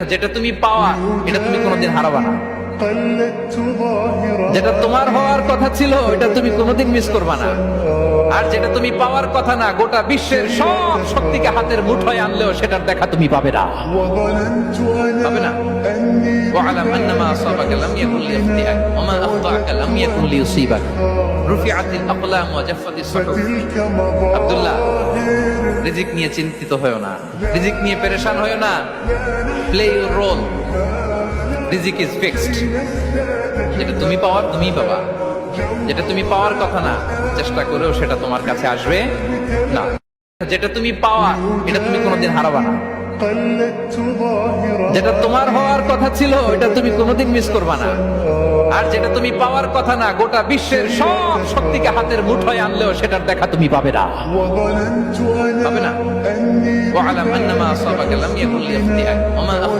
যেটা তুমি পাওয়া এটা তুমি কোনোদিন হারাবা না। যেটা তোমার হওয়ার কথা ছিল এটা তুমি কোনোদিন মিস করবা না। আর যেটা তুমি পাওয়ার কথা না, গোটা বিশ্বের সব শক্তিকে হাতের মুঠোয় আনলেও সেটার দেখা তুমি পাবে না, পাবে না। ওয়া'লাম আন্নামা আসাবাকা লাম ইয়াকুন লিয়াখতিআক ওয়া মা আখতাআকা লাম ইয়াকুন লিয়ুসিবাক রুফিআতিল আকলাম ওয়া জাফফাতিস সুহুফ। আব্দুল্লাহ, রিজিক নিয়ে চিন্তিত হয়ো না, রিজিক নিয়ে পেরেশান হয়ো না। প্লে ইউর রোল, রিজিক ইজ ফিক্সড। যেটা তুমি পাওয়ার তুমিই পাবা, যেটা তুমি পাওয়ার কথা না চেষ্টা করেও সেটা তোমার কাছে আসবে না। যেটা তুমি পাওয়া এটা তুমি কোনোদিন হারাবা না। যেটা তোমার হওয়ার কথা ছিল এটা তুমি কোনোদিন মিস করবা না। আর যেটা তুমি পাওয়ার কথা না, গোটা বিশ্বের সব শক্তিকে হাতের মুঠোয় আনলেও সেটার দেখা তুমি পাবে না, পাবে না। ওয়া'লাম আন্নামা আসাবাকা লাম ইয়াকুন লিয়াখতিআক ওয়া মা